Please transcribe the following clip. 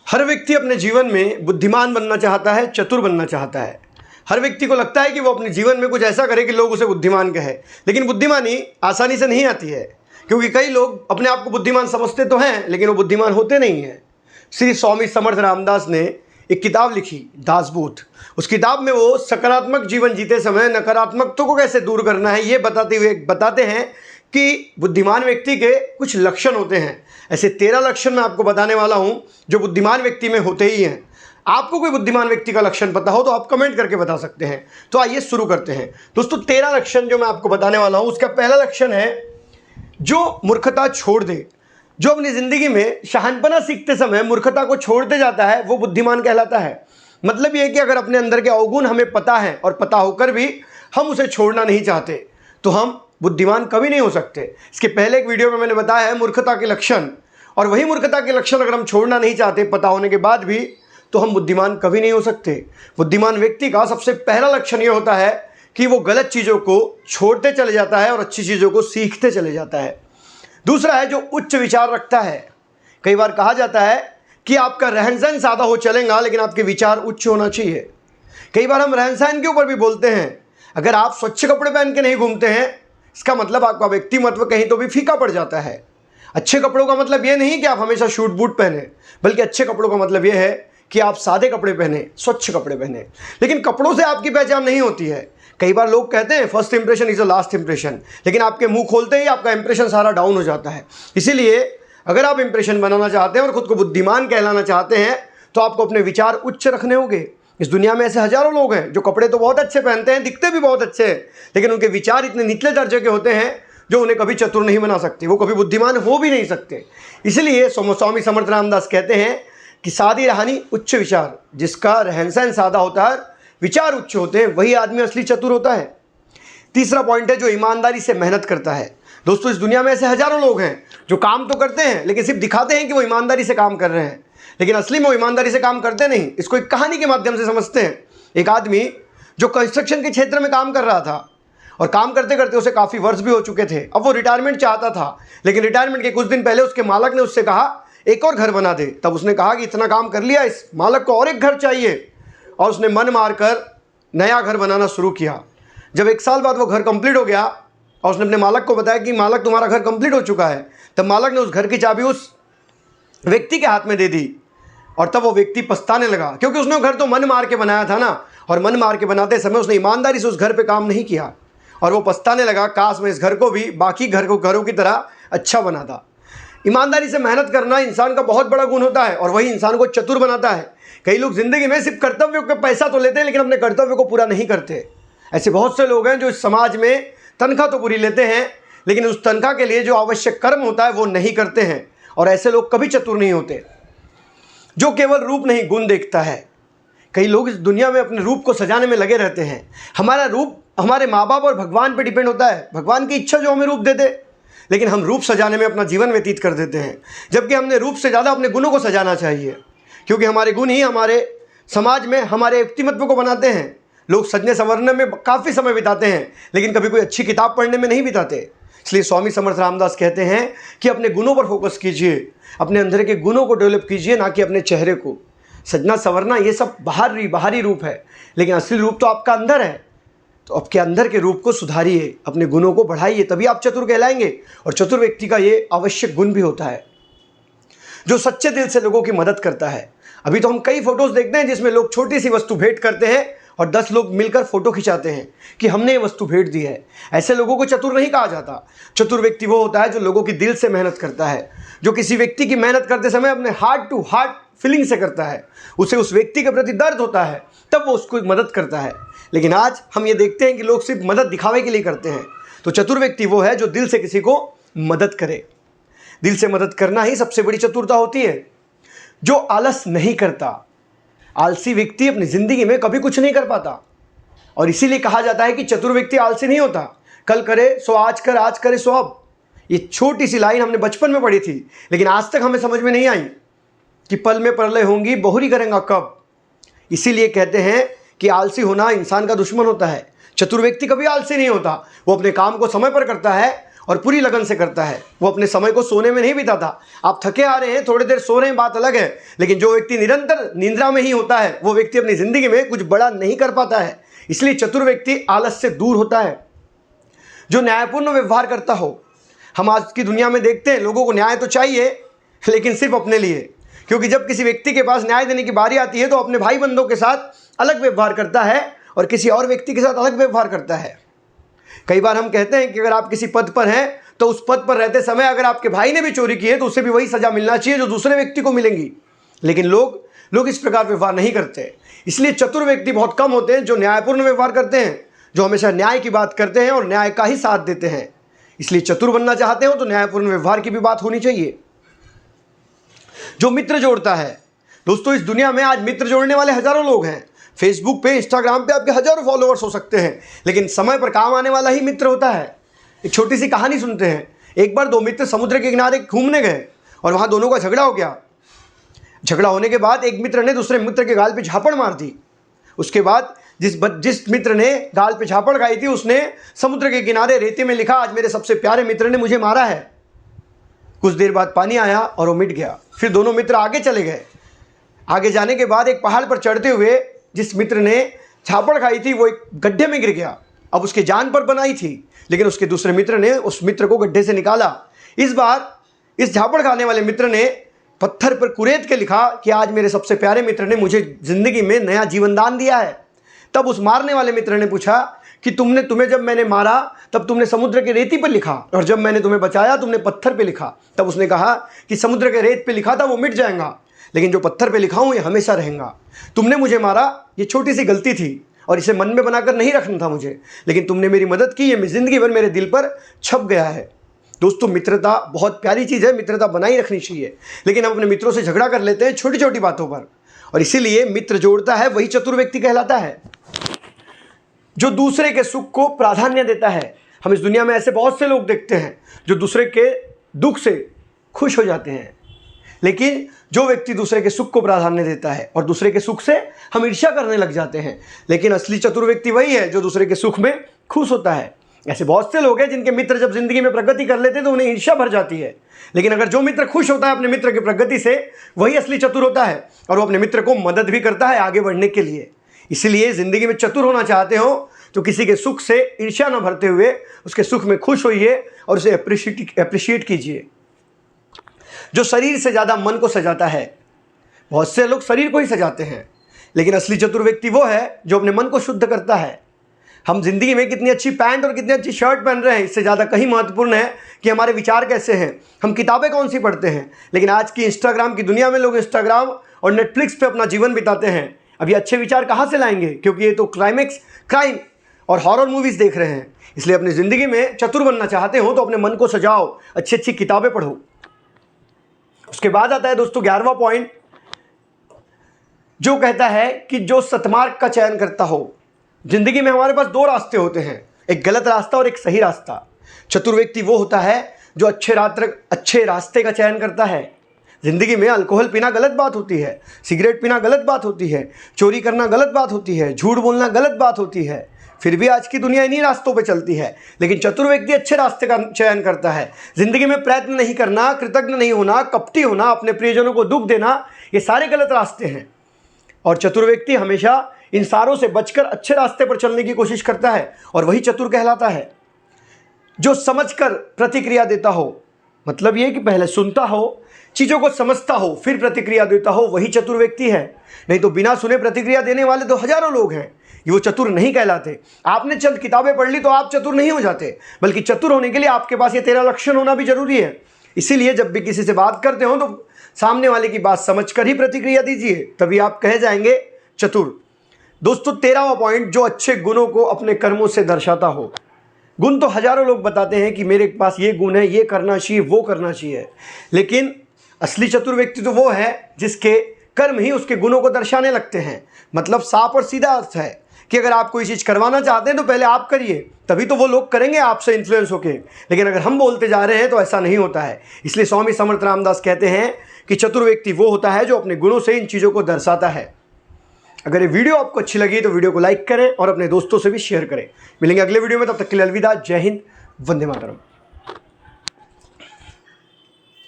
हर व्यक्ति अपने जीवन में बुद्धिमान बनना चाहता है, चतुर बनना चाहता है। हर व्यक्ति को लगता है कि वो अपने जीवन में कुछ ऐसा करे कि लोग उसे बुद्धिमान कहें, लेकिन बुद्धिमानी आसानी से नहीं आती है, क्योंकि कई लोग अपने आप को बुद्धिमान समझते तो हैं लेकिन वो बुद्धिमान होते नहीं हैं। श्री स्वामी समर्थ रामदास ने एक किताब लिखी, दासबोध। उस किताब में वो सकारात्मक जीवन जीते समय नकारात्मकता को कैसे दूर करना है ये बताते हैं कि बुद्धिमान व्यक्ति के कुछ लक्षण होते हैं। ऐसे 13 लक्षण मैं आपको बताने वाला हूं जो बुद्धिमान व्यक्ति में होते ही हैं। आपको कोई बुद्धिमान व्यक्ति का लक्षण पता हो तो आप कमेंट करके बता सकते हैं। तो आइए शुरू करते हैं। दोस्तों, 13 लक्षण जो मैं आपको बताने वाला हूं, उसका पहला लक्षण है जो मूर्खता छोड़ दे। जो अपनी जिंदगी में शहानपना सीखते समय मूर्खता को छोड़ते जाता है वो बुद्धिमान कहलाता है। मतलब ये कि अगर अपने अंदर के अवगुण हमें पता है और पता होकर भी हम उसे छोड़ना नहीं चाहते तो हम बुद्धिमान कभी नहीं हो सकते। इसके पहले एक वीडियो में मैंने बताया है मूर्खता के लक्षण, और वही मूर्खता के लक्षण अगर हम छोड़ना नहीं चाहते पता होने के बाद भी तो हम बुद्धिमान कभी नहीं हो सकते। बुद्धिमान व्यक्ति का सबसे पहला लक्षण ये होता है कि वो गलत चीज़ों को छोड़ते चले जाता है और अच्छी चीज़ों को सीखते चले जाता है। दूसरा है जो उच्च विचार रखता है। कई बार कहा जाता है कि आपका रहन सहन सादा हो चलेगा लेकिन आपके विचार उच्च होना चाहिए। कई बार हम रहन सहन के ऊपर भी बोलते हैं। अगर आप स्वच्छ कपड़े पहन के नहीं घूमते हैं इसका मतलब आपका व्यक्तिमत्व कहीं तो भी फीका पड़ जाता है। अच्छे कपड़ों का मतलब ये नहीं कि आप हमेशा शूट बूट पहने, बल्कि अच्छे कपड़ों का मतलब ये है कि आप सादे कपड़े पहने, स्वच्छ कपड़े पहने। लेकिन कपड़ों से आपकी पहचान नहीं होती है। कई बार लोग कहते हैं first impression is the last impression, लेकिन आपके मुंह खोलते ही आपका इंप्रेशन सारा डाउन हो जाता है। इसीलिए अगर आप इंप्रेशन बनाना चाहते हैं और खुद को बुद्धिमान कहलाना चाहते हैं तो आपको अपने विचार उच्च रखने होंगे। इस दुनिया में ऐसे हजारों लोग हैं जो कपड़े तो बहुत अच्छे पहनते हैं, दिखते भी बहुत अच्छे हैं, लेकिन उनके विचार इतने निचले दर्जे के होते हैं जो उन्हें कभी चतुर नहीं बना सकते, वो कभी बुद्धिमान हो भी नहीं सकते। इसलिए स्वामी समर्थ रामदास कहते हैं कि सादी रहानी उच्च विचार, जिसका रहन सहन सादा होता है, विचार उच्च होते हैं, वही आदमी असली चतुर होता है। तीसरा पॉइंट है जो ईमानदारी से मेहनत करता है। दोस्तों, इस दुनिया में ऐसे हजारों लोग हैं जो काम तो करते हैं लेकिन सिर्फ दिखाते हैं कि वो ईमानदारी से काम कर रहे हैं, लेकिन असली में वो ईमानदारी से काम करते नहीं। इसको एक कहानी के माध्यम से समझते हैं। एक आदमी जो कंस्ट्रक्शन के क्षेत्र में काम कर रहा था और काम करते करते उसे काफ़ी वर्ष भी हो चुके थे। अब वो रिटायरमेंट चाहता था, लेकिन रिटायरमेंट के कुछ दिन पहले उसके मालक ने उससे कहा एक और घर बना दे। तब उसने कहा कि इतना काम कर लिया, इस मालक को और एक घर चाहिए, और उसने मन मारकर नया घर बनाना शुरू किया। जब 1 साल बाद वो घर कंप्लीट हो गया और उसने अपने मालक को बताया कि मालक तुम्हारा घर कंप्लीट हो चुका है, तब मालक ने उस घर की चाबी उस व्यक्ति के हाथ में दे दी। और तब वो व्यक्ति पछताने लगा, क्योंकि उसने घर तो मन मार के बनाया था ना, और मन मार के बनाते समय उसने ईमानदारी से उस घर पे काम नहीं किया, और वो पछताने लगा काश मैं इस घर को भी बाकी घरों की तरह अच्छा बनाता। ईमानदारी से मेहनत करना इंसान का बहुत बड़ा गुण होता है और वही इंसान को चतुर बनाता है। कई लोग जिंदगी में सिर्फ कर्तव्यों का पैसा तो लेते हैं लेकिन अपने कर्तव्यों को पूरा नहीं करते। ऐसे बहुत से लोग हैं जो इस समाज में तनख्वाह तो पूरी लेते हैं लेकिन उस तनख्वाह के लिए जो आवश्यक कर्म होता है वो नहीं करते हैं, और ऐसे लोग कभी चतुर नहीं होते। जो केवल रूप नहीं गुण देखता है। कई लोग इस दुनिया में अपने रूप को सजाने में लगे रहते हैं। हमारा रूप हमारे माँ बाप और भगवान पे डिपेंड होता है, भगवान की इच्छा जो हमें रूप दे दे, लेकिन हम रूप सजाने में अपना जीवन व्यतीत कर देते हैं, जबकि हमने रूप से ज़्यादा अपने गुणों को सजाना चाहिए, क्योंकि हमारे गुण ही हमारे समाज में हमारे व्यक्तिमत्व को बनाते हैं। लोग सजने संवरने में काफ़ी समय बिताते हैं लेकिन कभी कोई अच्छी किताब पढ़ने में नहीं बिताते। इसलिए स्वामी समर्थ रामदास कहते हैं कि अपने गुणों पर फोकस कीजिए, अपने अंदर के गुणों को डेवलप कीजिए, ना कि अपने चेहरे को। सजना संवरना ये सब बाहरी रूप है, लेकिन असली रूप तो आपका अंदर है। तो आपके अंदर के रूप को सुधारिए, अपने गुणों को बढ़ाइए, तभी आप चतुर कहलाएंगे। और चतुर व्यक्ति का ये आवश्यक गुण भी होता है जो सच्चे दिल से लोगों की मदद करता है। अभी तो हम कई फोटोज देखते हैं जिसमें लोग छोटी सी वस्तु भेंट करते हैं और 10 लोग मिलकर फोटो खिंचाते हैं कि हमने ये वस्तु भेंट दी है। ऐसे लोगों को चतुर नहीं कहा जाता। चतुर व्यक्ति वो होता है जो लोगों की दिल से मेहनत करता है, जो किसी व्यक्ति की मेहनत करते समय अपने हार्ट टू हार्ट फीलिंग से करता है। उसे उस व्यक्ति के प्रति दर्द होता है तब वो उसको मदद करता है। लेकिन आज हम ये देखते हैं कि लोग सिर्फ मदद दिखावे के लिए करते हैं। तो चतुर व्यक्ति वो है जो दिल से किसी को मदद करे। दिल से मदद करना ही सबसे बड़ी चतुरता होती है। जो आलस नहीं करता, आलसी व्यक्ति अपनी जिंदगी में कभी कुछ नहीं कर पाता, और इसीलिए कहा जाता है कि चतुर व्यक्ति आलसी नहीं होता। कल करे सो आज कर, आज करे सो अब। ये छोटी सी लाइन हमने बचपन में पढ़ी थी लेकिन आज तक हमें समझ में नहीं आई कि पल में प्रलय होंगी बहुरी करेंगे कब। इसीलिए कहते हैं कि आलसी होना इंसान का दुश्मन होता है। चतुर व्यक्ति कभी आलसी नहीं होता, वो अपने काम को समय पर करता है और पूरी लगन से करता है। वो अपने समय को सोने में नहीं बिताता। आप थके आ रहे हैं, थोड़ी देर सो रहे हैं, बात अलग है, लेकिन जो व्यक्ति निरंतर निंद्रा में ही होता है वो व्यक्ति अपनी ज़िंदगी में कुछ बड़ा नहीं कर पाता है। इसलिए चतुर व्यक्ति आलस से दूर होता है, जो न्यायपूर्ण व्यवहार करता हो। हम आज की दुनिया में देखते हैं लोगों को न्याय तो चाहिए, लेकिन सिर्फ अपने लिए, क्योंकि जब किसी व्यक्ति के पास न्याय देने की बारी आती है तो अपने भाई बंधुओं के साथ अलग व्यवहार करता है और किसी और व्यक्ति के साथ अलग व्यवहार करता है। कई बार हम कहते हैं कि अगर आप किसी पद पर हैं तो उस पद पर रहते समय अगर आपके भाई ने भी चोरी की है तो उसे भी वही सजा मिलना चाहिए जो दूसरे व्यक्ति को मिलेंगी। लेकिन लोग इस प्रकार व्यवहार नहीं करते। इसलिए चतुर व्यक्ति बहुत कम होते हैं जो न्यायपूर्ण व्यवहार करते हैं, जो हमेशा न्याय की बात करते हैं और न्याय का ही साथ देते हैं। इसलिए चतुर बनना चाहते हो तो न्यायपूर्ण व्यवहार की भी बात होनी चाहिए। जो मित्र जोड़ता है, दोस्तों इस दुनिया में आज मित्र जोड़ने वाले हजारों लोग हैं। फेसबुक पे, इंस्टाग्राम पे आपके हजारों फॉलोअर्स हो सकते हैं, लेकिन समय पर काम आने वाला ही मित्र होता है। एक छोटी सी कहानी सुनते हैं। एक बार दो मित्र समुद्र के किनारे घूमने गए और वहाँ दोनों का झगड़ा हो गया। झगड़ा होने के बाद एक मित्र ने दूसरे मित्र के गाल पे झापड़ मार दी। उसके बाद जिस मित्र ने गाल पे झापड़ खाई थी उसने समुद्र के किनारे रेते में लिखा, आज मेरे सबसे प्यारे मित्र ने मुझे मारा है। कुछ देर बाद पानी आया और वो मिट गया। फिर दोनों मित्र आगे चले गए। आगे जाने के बाद एक पहाड़ पर चढ़ते हुए जिस मित्र ने झापड़ खाई थी वो एक गड्ढे में गिर गया। अब उसकी जान पर बनाई थी, लेकिन उसके दूसरे मित्र ने उस मित्र को गड्ढे से निकाला। इस बार इस झापड़ खाने वाले मित्र ने पत्थर पर कुरेद के लिखा कि आज मेरे सबसे प्यारे मित्र ने मुझे ज़िंदगी में नया जीवन दान दिया है। तब उस मारने वाले मित्र ने पूछा कि तुम्हें जब मैंने मारा तब तुमने समुद्र के रेती पर लिखा, और जब मैंने तुम्हें बचाया तुमने पत्थर पे लिखा। तब उसने कहा कि समुद्र के रेत पे लिखा था वो मिट जाएगा, लेकिन जो पत्थर पे लिखा हूँ ये हमेशा रहेगा। तुमने मुझे मारा, ये छोटी सी गलती थी और इसे मन में बनाकर नहीं रखना था मुझे, लेकिन तुमने मेरी मदद की, ये ज़िंदगी भर मेरे दिल पर छप गया है। दोस्तों मित्रता बहुत प्यारी चीज़ है, मित्रता बनाई रखनी चाहिए, लेकिन हम अपने मित्रों से झगड़ा कर लेते हैं छोटी छोटी बातों पर, और इसीलिए मित्र जोड़ता है वही चतुर व्यक्ति कहलाता है, जो दूसरे के सुख को प्राधान्य देता है। हम इस दुनिया में ऐसे बहुत से लोग देखते हैं जो दूसरे के दुख से खुश हो जाते हैं, लेकिन जो व्यक्ति दूसरे के सुख को प्राधान्य देता है और दूसरे के सुख से हम ईर्ष्या करने लग जाते हैं, लेकिन असली चतुर व्यक्ति वही है जो दूसरे के सुख में खुश होता है। ऐसे बहुत से लोग हैं जिनके मित्र जब जिंदगी में प्रगति कर लेते हैं तो उन्हें ईर्ष्या भर जाती है, लेकिन अगर जो मित्र खुश होता है अपने मित्र की प्रगति से, वही असली चतुर होता है और वो अपने मित्र को मदद भी करता है आगे बढ़ने के लिए। इसलिए ज़िंदगी में चतुर होना चाहते हो तो किसी के सुख से ईर्ष्या न भरते हुए उसके सुख में खुश होइए और उसे अप्रिशिएट कीजिए। जो शरीर से ज़्यादा मन को सजाता है, बहुत से लोग शरीर को ही सजाते हैं, लेकिन असली चतुर व्यक्ति वो है जो अपने मन को शुद्ध करता है। हम जिंदगी में कितनी अच्छी पैंट और कितनी अच्छी शर्ट पहन रहे हैं, इससे ज़्यादा कहीं महत्वपूर्ण है कि हमारे विचार कैसे हैं, हम किताबें कौन सी पढ़ते हैं। लेकिन आज की इंस्टाग्राम की दुनिया में लोग इंस्टाग्राम और नेटफ्लिक्स पे अपना जीवन बिताते हैं। अब ये अच्छे विचार कहाँ से लाएंगे, क्योंकि ये तो क्राइम और हॉरर मूवीज़ देख रहे हैं। इसलिए अपनी ज़िंदगी में चतुर बनना चाहते हो तो अपने मन को सजाओ, अच्छी अच्छी किताबें पढ़ो। उसके बाद आता है दोस्तों 11वां पॉइंट, जो कहता है कि जो सतमार्ग का चयन करता हो। जिंदगी में हमारे पास दो रास्ते होते हैं, एक गलत रास्ता और एक सही रास्ता। चतुर व्यक्ति वो होता है जो अच्छे रास्ते का चयन करता है। जिंदगी में अल्कोहल पीना गलत बात होती है, सिगरेट पीना गलत बात होती है, चोरी करना गलत बात होती है, झूठ बोलना गलत बात होती है, फिर भी आज की दुनिया इन्हीं रास्तों पे चलती है। लेकिन चतुर व्यक्ति अच्छे रास्ते का चयन करता है। जिंदगी में प्रयत्न नहीं करना, कृतज्ञ नहीं होना, कपटी होना, अपने प्रियजनों को दुख देना, ये सारे गलत रास्ते हैं। और चतुर व्यक्ति हमेशा इन सारों से बचकर अच्छे रास्ते पर चलने की कोशिश करता है, और वही चतुर कहलाता है। जो समझकर प्रतिक्रिया देता हो, मतलब ये कि पहले सुनता हो, चीज़ों को समझता हो, फिर प्रतिक्रिया देता हो, वही चतुर व्यक्ति है। नहीं तो बिना सुने प्रतिक्रिया देने वाले तो हजारों लोग हैं, ये वो चतुर नहीं कहलाते। आपने चंद किताबें पढ़ ली तो आप चतुर नहीं हो जाते, बल्कि चतुर होने के लिए आपके पास ये 13 लक्षण होना भी जरूरी है। इसीलिए जब भी किसी से बात करते हो तो सामने वाले की बात समझकर ही प्रतिक्रिया दीजिए, तभी आप कहे जाएंगे चतुर। दोस्तों 13वां पॉइंट, जो अच्छे गुणों को अपने कर्मों से दर्शाता हो। गुण तो हजारों लोग बताते हैं कि मेरे पास ये गुण है, ये करना चाहिए, वो करना चाहिए, लेकिन असली चतुर व्यक्ति तो वो है जिसके कर्म ही उसके गुणों को दर्शाने लगते हैं। मतलब साफ और सीधा अर्थ है कि अगर आप कोई चीज़ करवाना चाहते हैं तो पहले आप करिए, तभी तो वो लोग करेंगे आपसे इन्फ्लुएंस होके। लेकिन अगर हम बोलते जा रहे हैं तो ऐसा नहीं होता है। इसलिए स्वामी समर्थ रामदास कहते हैं कि चतुर व्यक्ति वो होता है जो अपने गुणों से इन चीज़ों को दर्शाता है। अगर ये वीडियो आपको अच्छी लगी तो वीडियो को लाइक करें और अपने दोस्तों से भी शेयर करें। मिलेंगे अगले वीडियो में, तब तक के लिए अलविदा। जय हिंद, वंदे मातरम।